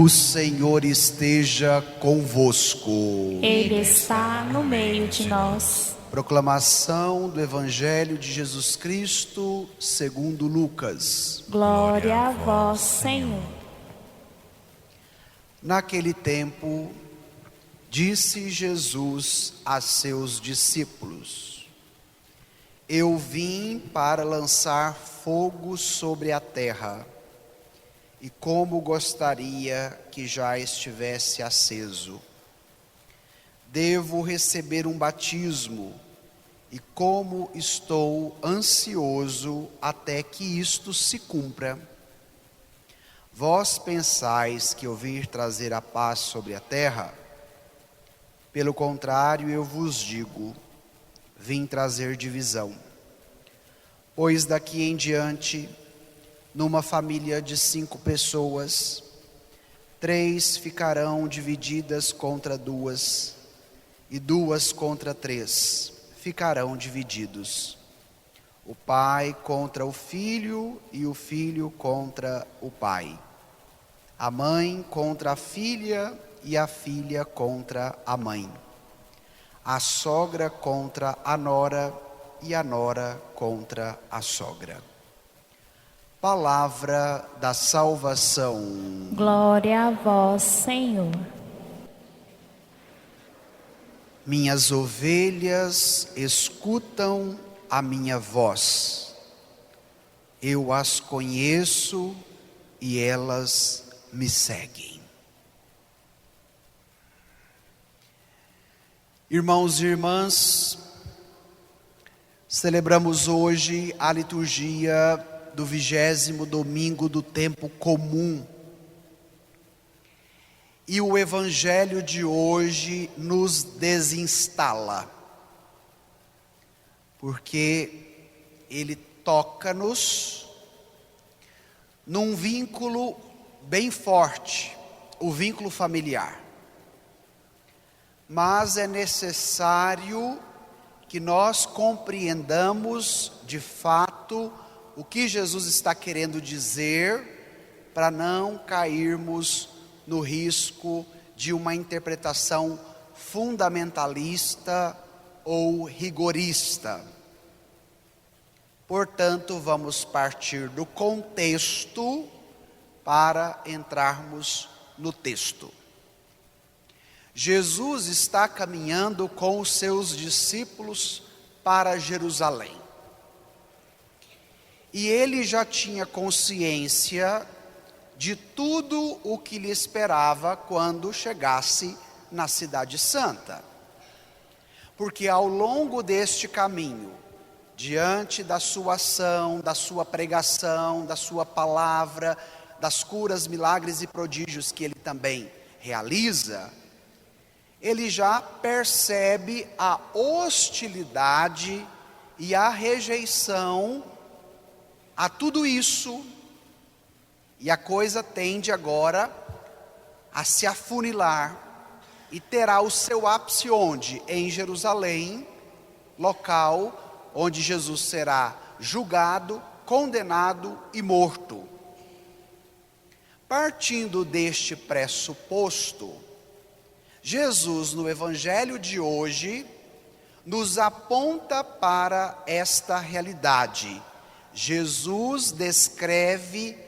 O Senhor esteja convosco. Ele está no meio de nós. Proclamação do Evangelho de Jesus Cristo segundo Lucas. Glória a vós, Senhor. Naquele tempo, disse Jesus a seus discípulos: Eu vim para lançar fogo sobre a terra, e como gostaria que já estivesse aceso. Devo receber um batismo, e como estou ansioso até que isto se cumpra. Vós pensais que eu vim trazer a paz sobre a terra? Pelo contrário, eu vos digo, vim trazer divisão. Pois daqui em diante, numa família de 5 pessoas, 3 ficarão divididas contra 2, e 2 contra 3 ficarão divididos. O pai contra o filho, e o filho contra o pai. A mãe contra a filha, e a filha contra a mãe. A sogra contra a nora, e a nora contra a sogra. Palavra da salvação. Glória a vós, Senhor. Minhas ovelhas escutam a minha voz. Eu as conheço e elas me seguem. Irmãos e irmãs, celebramos hoje a liturgia do 20º domingo do tempo comum. E o Evangelho de hoje nos desinstala, porque ele toca-nos num vínculo bem forte, o vínculo familiar. Mas é necessário que nós compreendamos de fato o que Jesus está querendo dizer, para não cairmos no risco de uma interpretação fundamentalista ou rigorista. Portanto, vamos partir do contexto para entrarmos no texto. Jesus está caminhando com os seus discípulos para Jerusalém. E ele já tinha consciência de tudo o que lhe esperava quando chegasse na Cidade Santa. Porque ao longo deste caminho, diante da sua ação, da sua pregação, da sua palavra, das curas, milagres e prodígios que ele também realiza, ele já percebe a hostilidade e a rejeição a tudo isso, e a coisa tende agora a se afunilar, e terá o seu ápice onde? Em Jerusalém, local onde Jesus será julgado, condenado e morto. Partindo deste pressuposto, Jesus, no Evangelho de hoje, nos aponta para esta realidade. Jesus descreve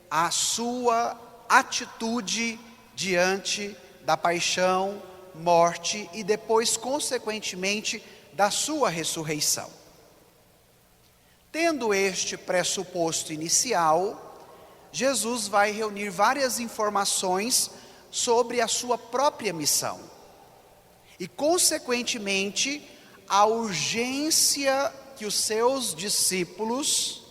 a sua atitude diante da paixão, morte e depois, consequentemente, da sua ressurreição. Tendo este pressuposto inicial, Jesus vai reunir várias informações sobre a sua própria missão e, consequentemente, a urgência que os seus discípulos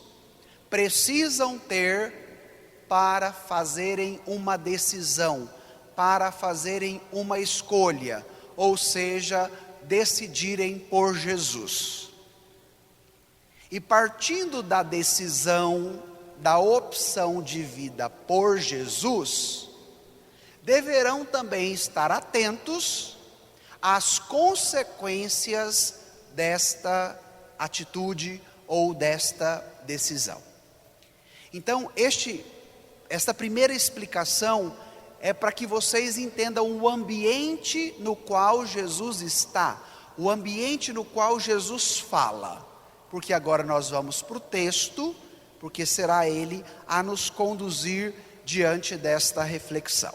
precisam ter para fazerem uma decisão, para fazerem uma escolha, ou seja, decidirem por Jesus. E partindo da decisão, da opção de vida por Jesus, deverão também estar atentos às consequências desta atitude ou desta decisão. Então, esta primeira explicação é para que vocês entendam o ambiente no qual Jesus está, o ambiente no qual Jesus fala, porque agora nós vamos para o texto, porque será ele a nos conduzir diante desta reflexão.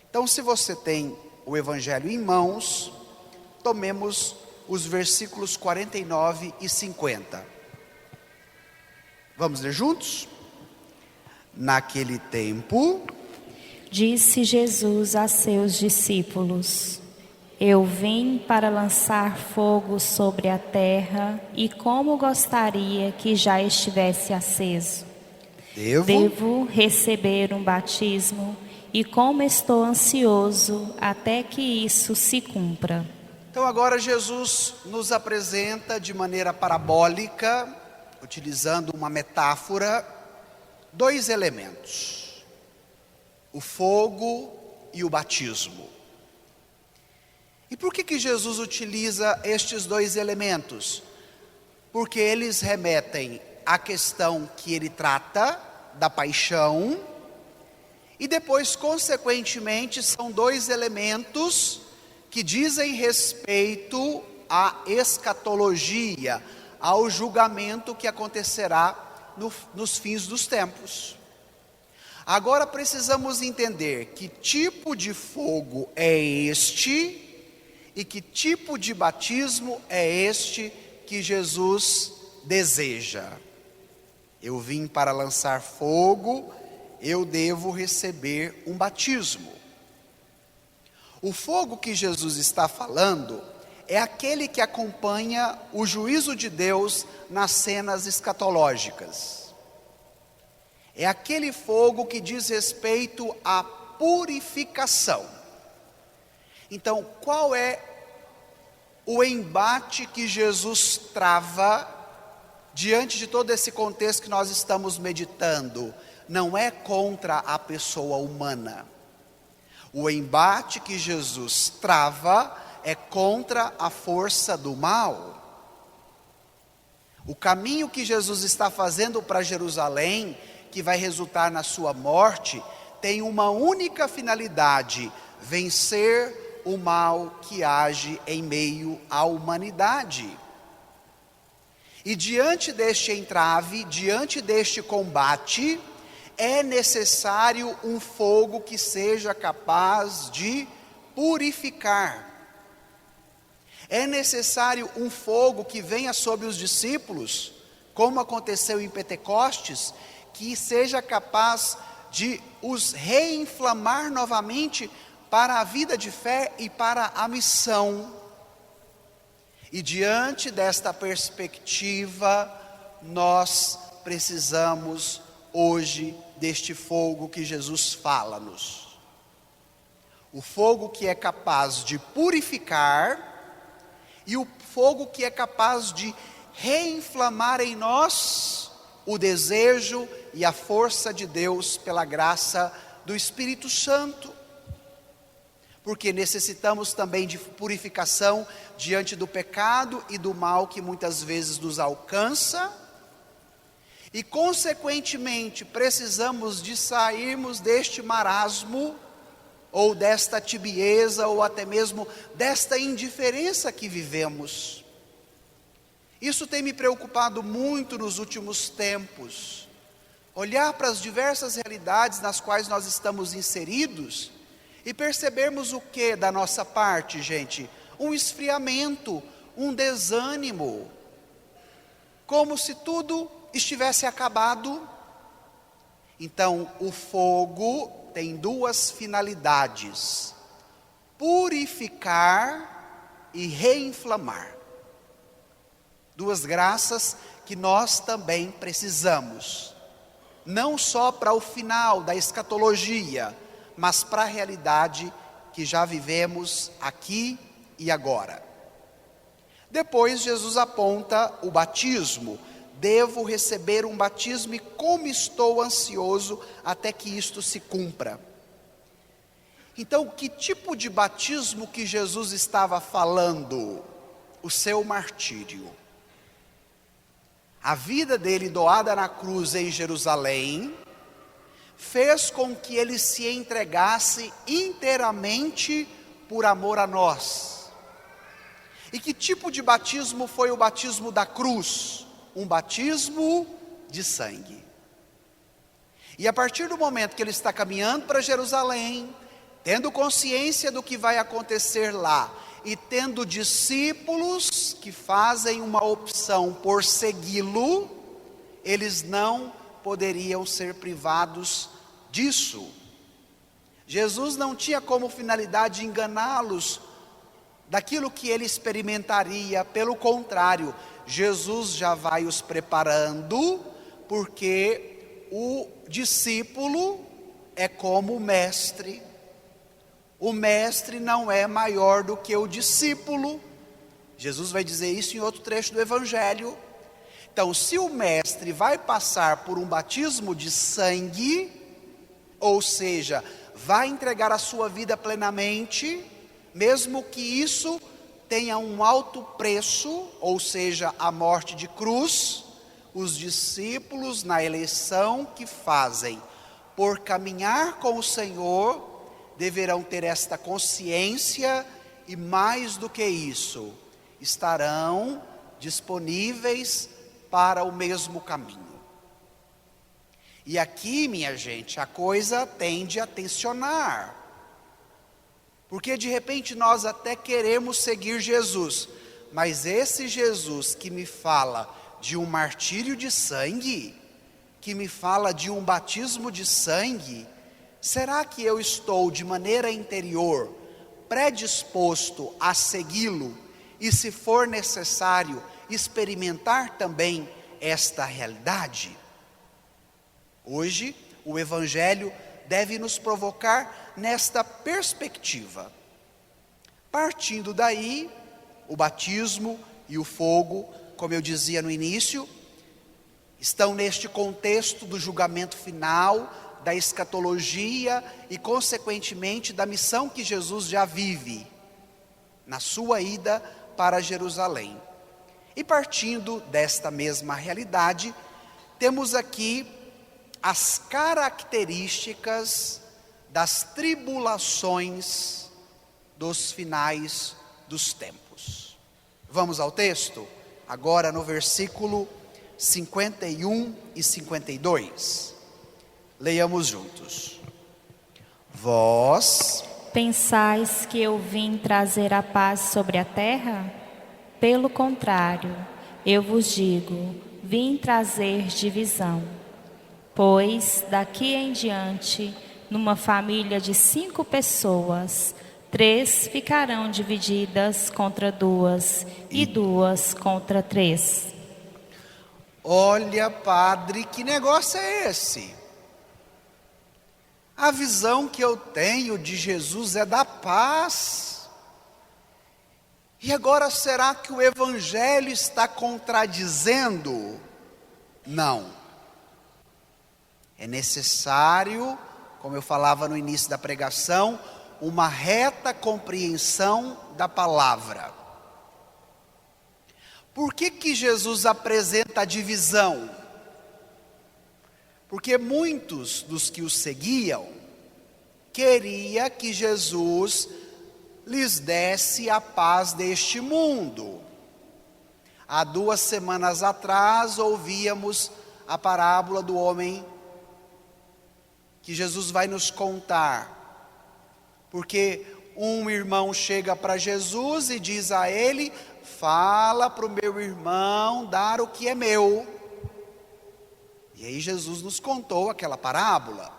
Então, se você tem o Evangelho em mãos, tomemos os versículos 49 e 50. Vamos ler juntos? Naquele tempo, disse Jesus a seus discípulos: Eu vim para lançar fogo sobre a terra, e como gostaria que já estivesse aceso. Devo receber um batismo, e como estou ansioso até que isso se cumpra. Então agora Jesus nos apresenta de maneira parabólica, utilizando uma metáfora, dois elementos: o fogo e o batismo. E por que Jesus utiliza estes dois elementos? Porque eles remetem à questão que ele trata da paixão, e depois, consequentemente, são dois elementos que dizem respeito à escatologia, ao julgamento que acontecerá nos fins dos tempos. Agora precisamos entender que tipo de fogo é este e que tipo de batismo é este que Jesus deseja. Eu vim para lançar fogo, eu devo receber um batismo. O fogo que Jesus está falando é aquele que acompanha o juízo de Deus nas cenas escatológicas. É aquele fogo que diz respeito à purificação. Então, qual é o embate que Jesus trava diante de todo esse contexto que nós estamos meditando? Não é contra a pessoa humana. O embate que Jesus trava é contra a força do mal. O caminho que Jesus está fazendo para Jerusalém, que vai resultar na sua morte, tem uma única finalidade: vencer o mal que age em meio à humanidade. E diante deste entrave, diante deste combate, é necessário um fogo que seja capaz de purificar. É necessário um fogo que venha sobre os discípulos, como aconteceu em Pentecostes, que seja capaz de os reinflamar novamente para a vida de fé e para a missão. E diante desta perspectiva, nós precisamos hoje deste fogo que Jesus fala-nos. O fogo que é capaz de purificar e o fogo que é capaz de reinflamar em nós o desejo e a força de Deus pela graça do Espírito Santo. Porque necessitamos também de purificação diante do pecado e do mal que muitas vezes nos alcança. E consequentemente precisamos de sairmos deste marasmo, ou desta tibieza, ou até mesmo desta indiferença que vivemos. Isso tem me preocupado muito nos últimos tempos. Olhar para as diversas realidades nas quais nós estamos inseridos e percebermos o que da nossa parte, gente? Um esfriamento, um desânimo, como se tudo estivesse acabado. Então, o fogo tem duas finalidades: purificar e reinflamar. Duas graças que nós também precisamos, não só para o final da escatologia, mas para a realidade que já vivemos aqui e agora. Depois Jesus aponta o batismo. Devo receber um batismo e como estou ansioso até que isto se cumpra. Então, que tipo de batismo que Jesus estava falando? O seu martírio. A vida dele doada na cruz em Jerusalém fez com que ele se entregasse inteiramente por amor a nós. E que tipo de batismo foi o batismo da cruz? Um batismo de sangue. E a partir do momento que ele está caminhando para Jerusalém, tendo consciência do que vai acontecer lá, e tendo discípulos que fazem uma opção por segui-lo, eles não poderiam ser privados disso. Jesus não tinha como finalidade enganá-los daquilo que ele experimentaria. Pelo contrário, Jesus já vai os preparando, porque o discípulo é como o mestre. O mestre não é maior do que o discípulo. Jesus vai dizer isso em outro trecho do Evangelho. Então, se o mestre vai passar por um batismo de sangue, ou seja, vai entregar a sua vida plenamente, mesmo que isso tenha um alto preço, ou seja, a morte de cruz, os discípulos, na eleição que fazem por caminhar com o Senhor, deverão ter esta consciência e, mais do que isso, estarão disponíveis para o mesmo caminho. E aqui, minha gente, a coisa tende a tensionar, porque de repente nós até queremos seguir Jesus, mas esse Jesus que me fala de um martírio de sangue, que me fala de um batismo de sangue, será que eu estou de maneira interior predisposto a segui-lo e, se for necessário, experimentar também esta realidade? Hoje, o Evangelho deve nos provocar nesta perspectiva. Partindo daí, o batismo e o fogo, como eu dizia no início, estão neste contexto do julgamento final, da escatologia e, consequentemente, da missão que Jesus já vive na sua ida para Jerusalém. E partindo desta mesma realidade, temos aqui as características das tribulações dos finais dos tempos. Vamos ao texto? Agora no versículo 51 e 52. Leiamos juntos. Vós pensais que eu vim trazer a paz sobre a terra? Pelo contrário, eu vos digo, vim trazer divisão. Pois daqui em diante, numa família de 5 pessoas, 3 ficarão divididas contra 2 e 2 contra 3. Olha, padre, que negócio é esse? A visão que eu tenho de Jesus é da paz. E agora, será que o Evangelho está contradizendo? Não. É necessário, como eu falava no início da pregação, uma reta compreensão da palavra. Por que Jesus apresenta a divisão? Porque muitos dos que o seguiam queria que Jesus lhes desse a paz deste mundo. Há 2 semanas atrás ouvíamos a parábola do homem que Jesus vai nos contar. Porque um irmão chega para Jesus e diz a ele: fala para o meu irmão dar o que é meu. E aí Jesus nos contou aquela parábola.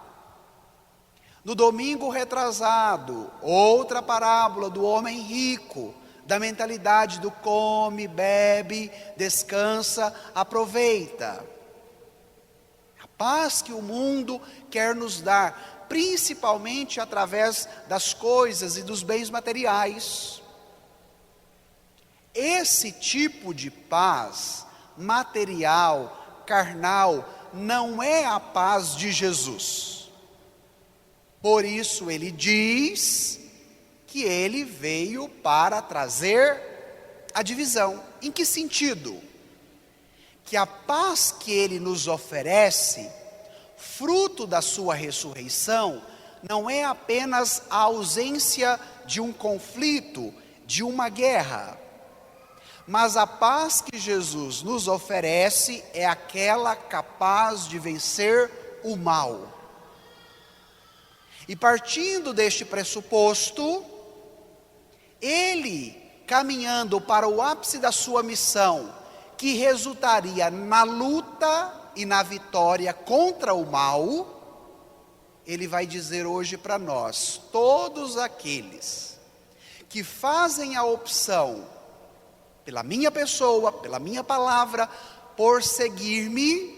No domingo retrasado, outra parábola do homem rico, da mentalidade do come, bebe, descansa, aproveita. A paz que o mundo quer nos dar, principalmente através das coisas e dos bens materiais. Esse tipo de paz material, carnal, não é a paz de Jesus. Por isso ele diz que ele veio para trazer a divisão. Em que sentido? Que a paz que ele nos oferece fruto da sua ressurreição não é apenas a ausência de um conflito, de uma guerra, mas a paz que Jesus nos oferece é aquela capaz de vencer o mal. E partindo deste pressuposto, ele, caminhando para o ápice da sua missão, que resultaria na luta e na vitória contra o mal, ele vai dizer hoje para nós: todos aqueles que fazem a opção pela minha pessoa, pela minha palavra, por seguir-me,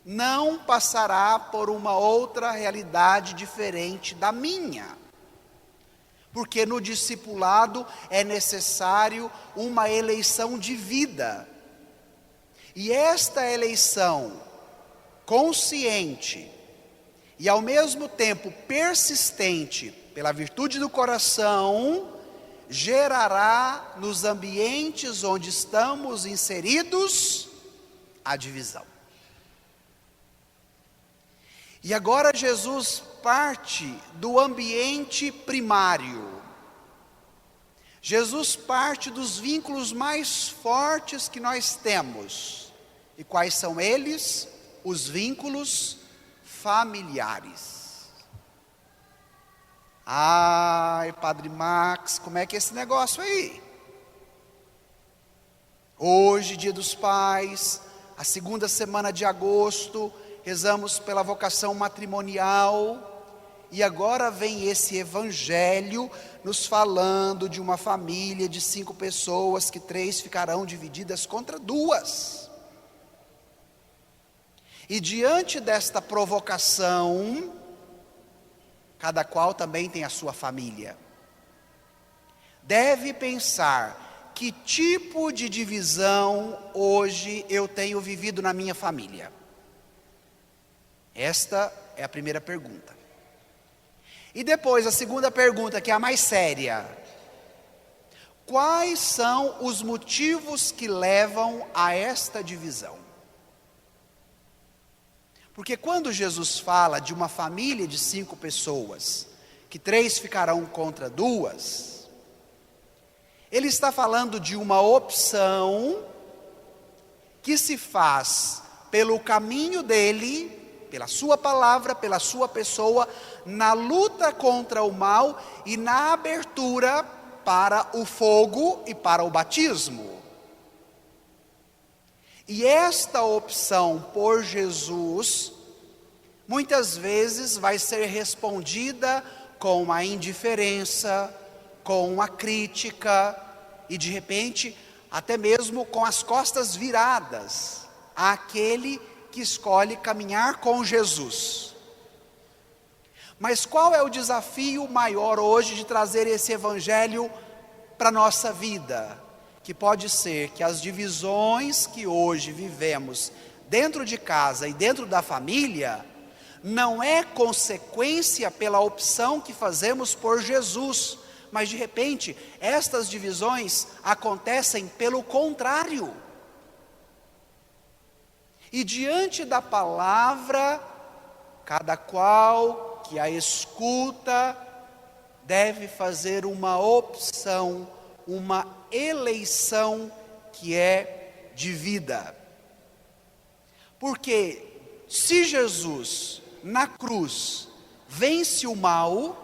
não passará por uma outra realidade diferente da minha. Porque no discipulado é necessário uma eleição de vida. E esta eleição consciente e ao mesmo tempo persistente pela virtude do coração, gerará nos ambientes onde estamos inseridos a divisão. E agora Jesus parte do ambiente primário. Jesus parte dos vínculos mais fortes que nós temos. E quais são eles? Os vínculos familiares. Ai, Padre Max, como é que é esse negócio aí? Hoje, Dia dos Pais, a segunda semana de agosto, rezamos pela vocação matrimonial, e agora vem esse evangelho nos falando de uma família de 5 pessoas, que 3 ficarão divididas contra 2. E diante desta provocação, cada qual também tem a sua família, deve pensar: que tipo de divisão hoje eu tenho vivido na minha família? Esta é a primeira pergunta. E depois a segunda pergunta, que é a mais séria: quais são os motivos que levam a esta divisão? Porque quando Jesus fala de uma família de 5 pessoas, que 3 ficarão contra 2, ele está falando de uma opção que se faz pelo caminho dele, pela sua palavra, pela sua pessoa, na luta contra o mal e na abertura para o fogo e para o batismo. E esta opção por Jesus, muitas vezes vai ser respondida com uma indiferença, com uma crítica e de repente até mesmo com as costas viradas àquele que escolhe caminhar com Jesus. Mas qual é o desafio maior hoje de trazer esse evangelho para a nossa vida? Que pode ser que as divisões que hoje vivemos dentro de casa e dentro da família não é consequência pela opção que fazemos por Jesus, mas de repente estas divisões acontecem pelo contrário. E diante da palavra, cada qual que a escuta deve fazer uma opção, uma eleição que é de vida. Porque se Jesus na cruz vence o mal,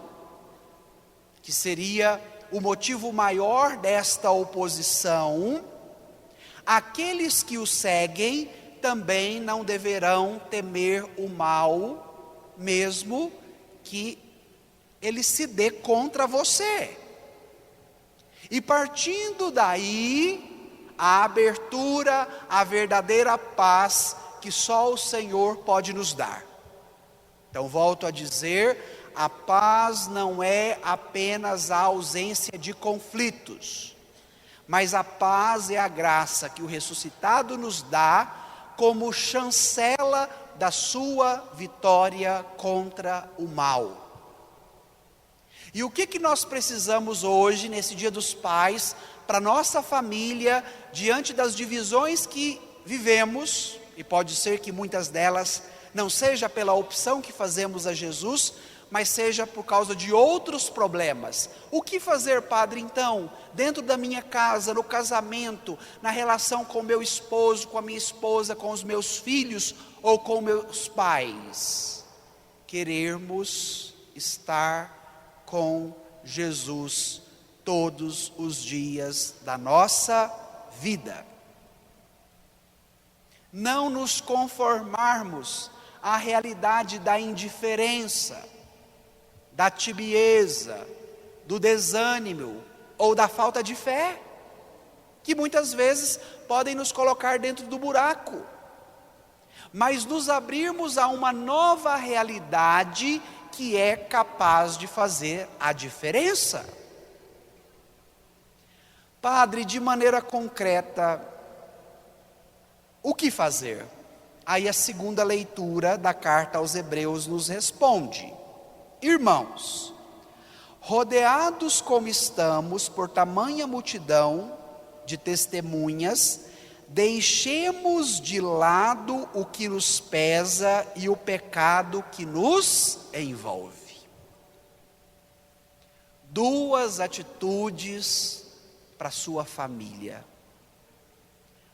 que seria o motivo maior desta oposição, aqueles que o seguem também não deverão temer o mal, mesmo que ele se dê contra você. E partindo daí, a abertura, a verdadeira paz que só o Senhor pode nos dar. Então volto a dizer, a paz não é apenas a ausência de conflitos, mas a paz é a graça que o ressuscitado nos dá como chancela da sua vitória contra o mal. E o que nós precisamos hoje, nesse Dia dos Pais, para nossa família, diante das divisões que vivemos, e pode ser que muitas delas não seja pela opção que fazemos a Jesus, mas seja por causa de outros problemas. O que fazer, Padre, então, dentro da minha casa, no casamento, na relação com meu esposo, com a minha esposa, com os meus filhos ou com meus pais? Querermos estar com Jesus todos os dias da nossa vida. Não nos conformarmos à realidade da indiferença, da tibieza, do desânimo ou da falta de fé, que muitas vezes podem nos colocar dentro do buraco, mas nos abrirmos a uma nova realidade que é capaz de fazer a diferença. Padre, de maneira concreta, o que fazer? Aí a segunda leitura da carta aos Hebreus nos responde: irmãos, rodeados como estamos por tamanha multidão de testemunhas, deixemos de lado o que nos pesa e o pecado que nos envolve. Duas atitudes para a sua família.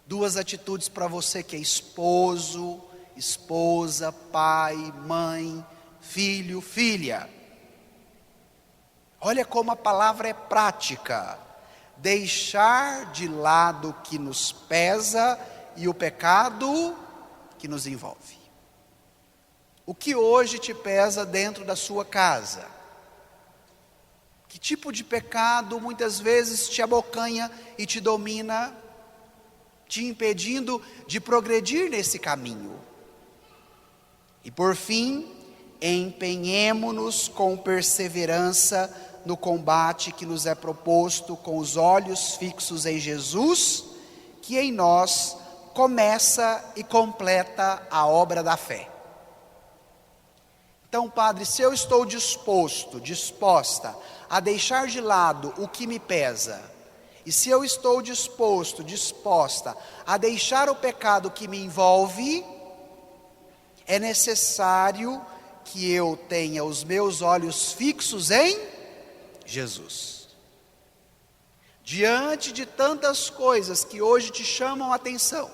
Duas atitudes para você que é esposo, esposa, pai, mãe, filho, filha. Olha como a palavra é prática. Deixar de lado o que nos pesa e o pecado que nos envolve. O que hoje te pesa dentro da sua casa? Que tipo de pecado muitas vezes te abocanha e te domina, te impedindo de progredir nesse caminho? E por fim, empenhemo-nos com perseverança no combate que nos é proposto, com os olhos fixos em Jesus, que em nós começa e completa a obra da fé. Então, Padre, se eu estou disposta a deixar de lado o que me pesa, e se eu estou disposta a deixar o pecado que me envolve, é necessário que eu tenha os meus olhos fixos em Jesus. Diante de tantas coisas que hoje te chamam a atenção,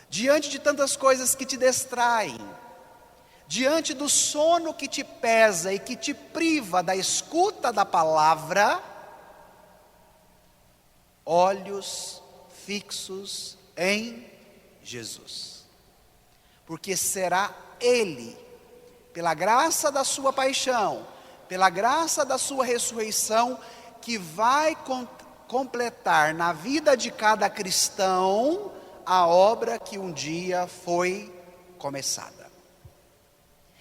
diante de tantas coisas que te distraem, diante do sono que te pesa e que te priva da escuta da palavra, olhos fixos em Jesus. Porque será Ele, pela graça da sua paixão, pela graça da sua ressurreição, que vai completar na vida de cada cristão a obra que um dia foi começada.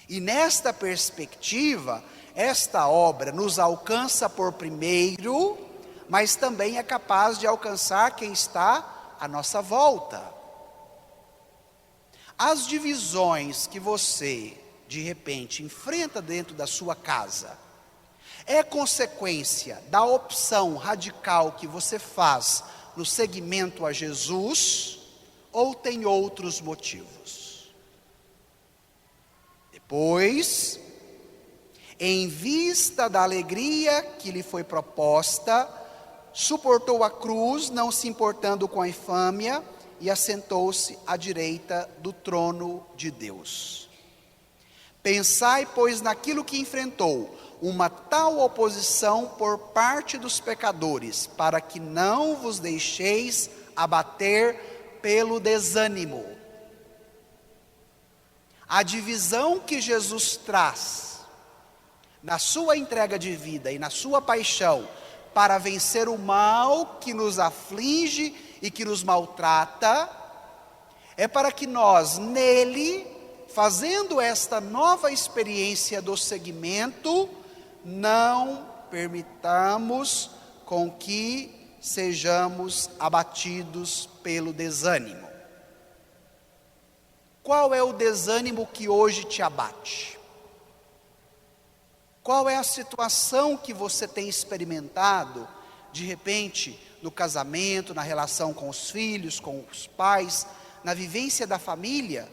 E nesta perspectiva, esta obra nos alcança por primeiro, mas também é capaz de alcançar quem está à nossa volta. As divisões que você, de repente, enfrenta dentro da sua casa, é consequência da opção radical que você faz no seguimento a Jesus, ou tem outros motivos? Depois, em vista da alegria que lhe foi proposta, suportou a cruz, não se importando com a infâmia, e assentou-se à direita do trono de Deus. Pensai, pois, naquilo que enfrentou, uma tal oposição por parte dos pecadores, para que não vos deixeis abater pelo desânimo. A divisão que Jesus traz na sua entrega de vida e na sua paixão para vencer o mal que nos aflige e que nos maltrata, é para que nós nele, fazendo esta nova experiência do seguimento, não permitamos com que sejamos abatidos pelo desânimo. Qual é o desânimo que hoje te abate? Qual é a situação que você tem experimentado, de repente, no casamento, na relação com os filhos, com os pais, na vivência da família,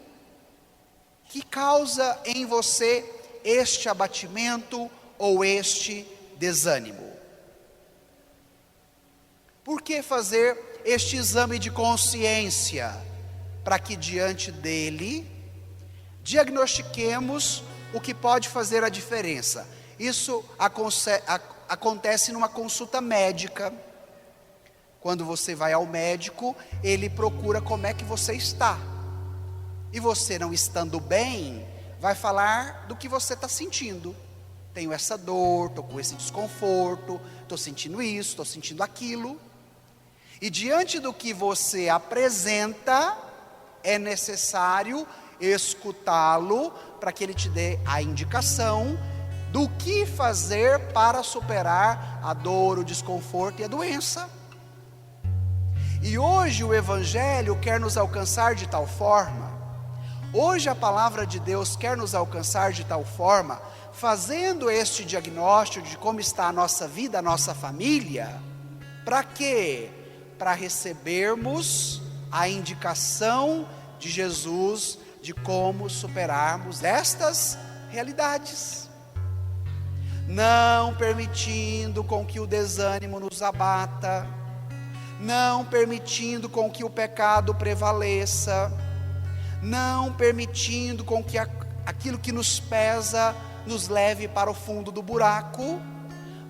que causa em você este abatimento ou este desânimo? Por que fazer este exame de consciência? Para que diante dele diagnostiquemos o que pode fazer a diferença. Isso acontece numa consulta médica. Quando você vai ao médico, ele procura como é que você está. E você, não estando bem, vai falar do que você está sentindo. Tenho essa dor, estou com esse desconforto, estou sentindo isso, estou sentindo aquilo. E diante do que você apresenta, é necessário escutá-lo para que ele te dê a indicação do que fazer para superar a dor, o desconforto e a doença. E hoje o Evangelho quer nos alcançar de tal forma, hoje a palavra de Deus quer nos alcançar de tal forma, fazendo este diagnóstico de como está a nossa vida, a nossa família. Para quê? Para recebermos a indicação de Jesus de como superarmos estas realidades, não permitindo com que o desânimo nos abata, não permitindo com que o pecado prevaleça, não permitindo com que aquilo que nos pesa nos leve para o fundo do buraco,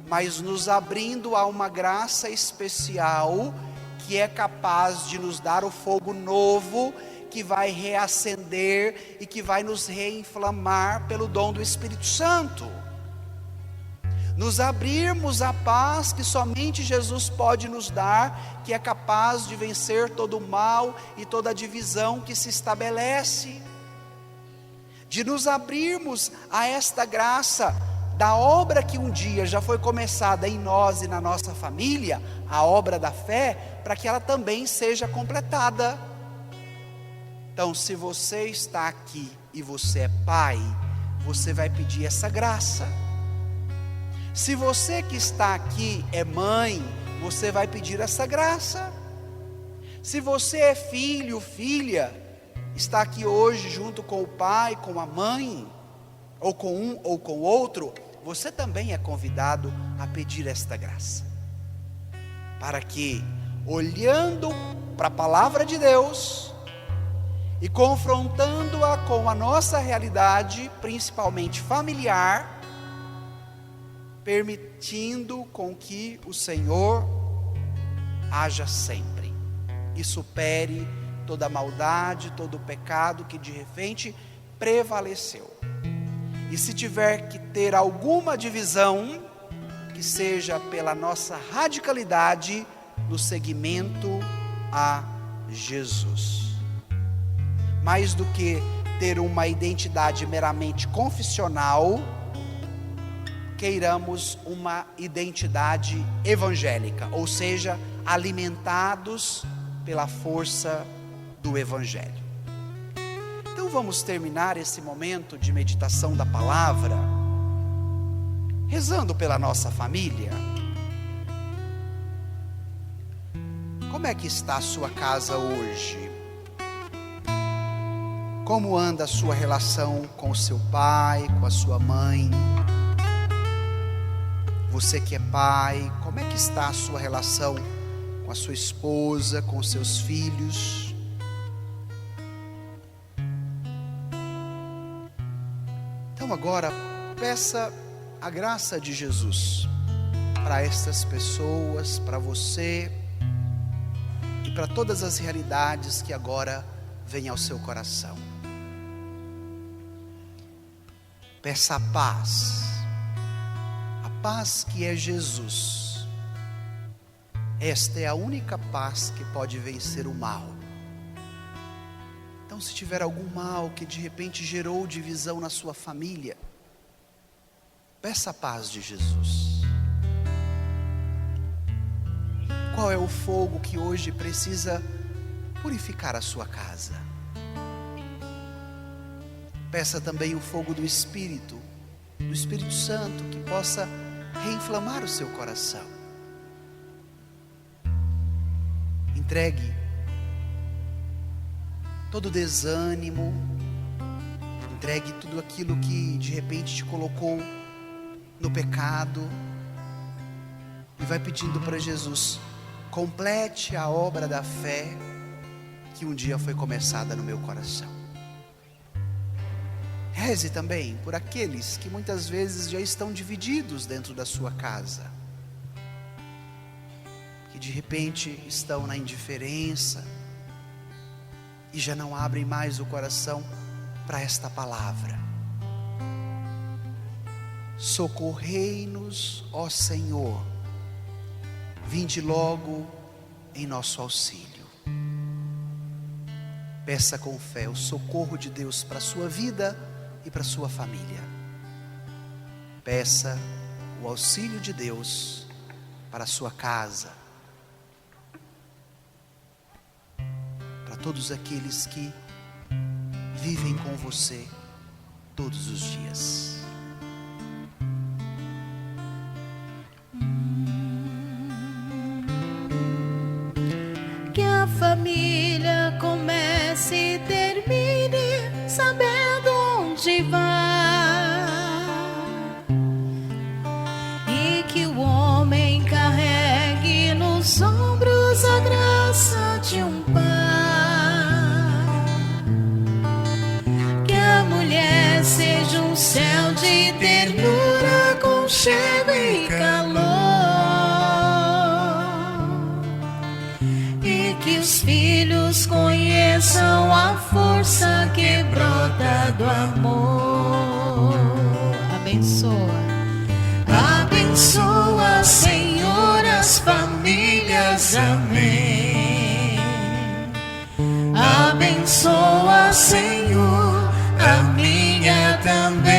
mas nos abrindo a uma graça especial que é capaz de nos dar o fogo novo, que vai reacender e que vai nos reinflamar pelo dom do Espírito Santo. Nos abrirmos à paz que somente Jesus pode nos dar, que é capaz de vencer todo o mal e toda a divisão que se estabelece. De nos abrirmos a esta graça da obra que um dia já foi começada em nós e na nossa família, a obra da fé, para que ela também seja completada. Então, se você está aqui e você é pai, você vai pedir essa graça. Se você que está aqui é mãe, você vai pedir essa graça. Se você é filho, filha, está aqui hoje junto com o pai, com a mãe, ou com um ou com o outro, você também é convidado a pedir esta graça. Para que, olhando para a palavra de Deus e confrontando-a com a nossa realidade, principalmente familiar, permitindo com que o Senhor haja sempre e supere toda a maldade, todo o pecado que de repente prevaleceu. E se tiver que ter alguma divisão, que seja pela nossa radicalidade no seguimento a Jesus. Mais do que ter uma identidade meramente confessional, queiramos uma identidade evangélica, ou seja, alimentados pela força do Evangelho. Então vamos terminar esse momento de meditação da palavra, rezando pela nossa família. Como é que está a sua casa hoje? Como anda a sua relação com o seu pai, com a sua mãe? Você que é pai, como é que está a sua relação com a sua esposa, com os seus filhos? Então agora, peça a graça de Jesus para estas pessoas, para você e para todas as realidades que agora vêm ao seu coração. Peça a paz que é Jesus. Esta é a única paz que pode vencer o mal. Então, se tiver algum mal que de repente gerou divisão na sua família, peça a paz de Jesus. Qual é o fogo que hoje precisa purificar a sua casa? Peça também o fogo do Espírito Santo, que possa reinflamar o seu coração. Entregue todo desânimo, Entregue tudo aquilo que de repente te colocou no pecado. E vai pedindo para Jesus: complete a obra da fé que um dia foi começada no meu coração. Reze também por aqueles que muitas vezes já estão divididos dentro da sua casa, que de repente estão na indiferença e já não abrem mais o coração para esta palavra. Socorrei-nos, ó Senhor, vinde logo em nosso auxílio. Peça com fé o socorro de Deus para a sua vida e para a sua família. Peça o auxílio de Deus para a sua casa, para todos aqueles que vivem com você todos os dias. Que a família comece e termine sabendo onde vai, e que o homem carregue nos ombros a graça de um pai, que a mulher seja um céu de ternura, conchego e calor, que os filhos conheçam a força que brota do amor. Abençoa, abençoa, Senhor, as famílias. Amém. Abençoa, Senhor, a minha também.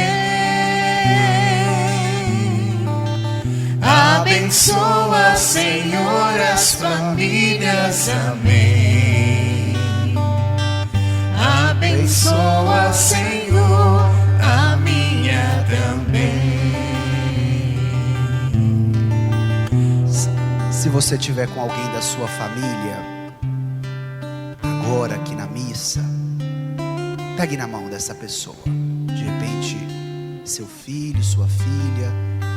Abençoa, Senhor, as famílias. Amém. Abençoa, Senhor, a minha também. Se você estiver com alguém da sua família, agora aqui na missa, pegue na mão dessa pessoa. De repente, seu filho, sua filha,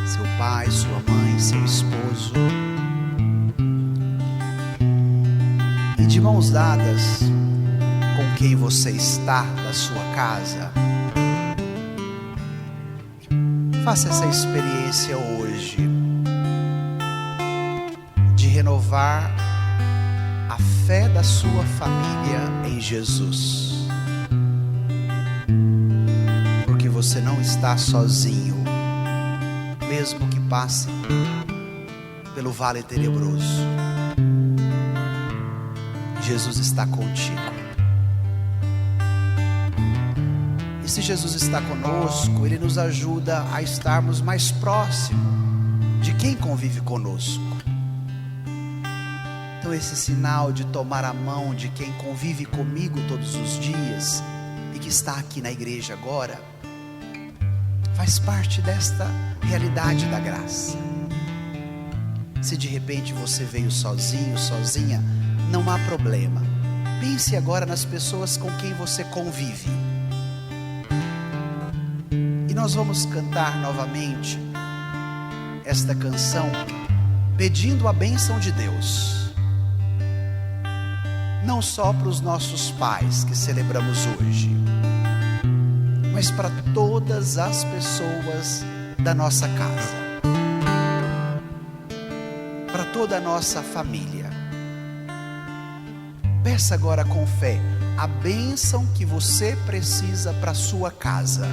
seu pai, sua mãe, seu esposo. E de mãos dadas com quem você está da sua casa, faça essa experiência hoje de renovar a fé da sua família em Jesus, porque você não está sozinho. Mesmo que passe pelo vale tenebroso, Jesus está contigo. E se Jesus está conosco, Ele nos ajuda a estarmos mais próximos de quem convive conosco. Então esse sinal de tomar a mão de quem convive comigo todos os dias e que está aqui na igreja agora, faz parte desta realidade da graça. Se de repente você veio sozinho, sozinha, não há problema. Pense agora nas pessoas com quem você convive. E nós vamos cantar novamente esta canção pedindo a bênção de Deus, não só para os nossos pais que celebramos hoje, mas para todas as pessoas da nossa casa, para toda a nossa família. Peça agora com fé a bênção que você precisa para a sua casa,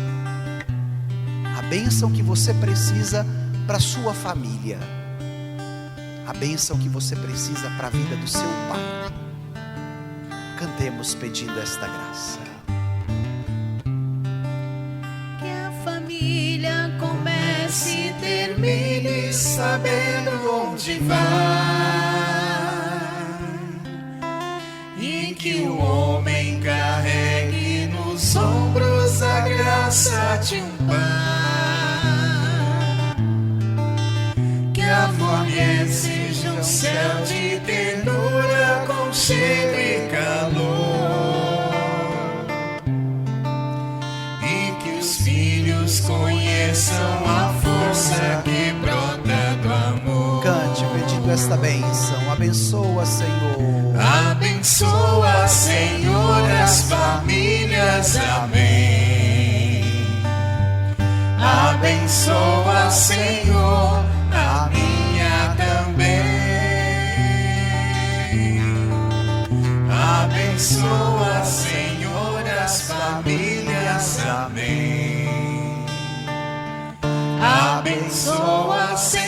a bênção que você precisa para a sua família, a bênção que você precisa para a vida do seu pai. Cantemos pedindo esta graça. Comece e termine sabendo onde vai, e que o homem carregue nos ombros a graça de um pai, que a mulher seja um céu de ternura, conchego e calor, e são a força que brota do amor. Cante pedindo esta bênção. Abençoa, Senhor. Abençoa, Senhor, as famílias. Amém. Abençoa, Senhor, a minha também. Abençoa, Senhor, as famílias. Amém. Abençoa, Senhor.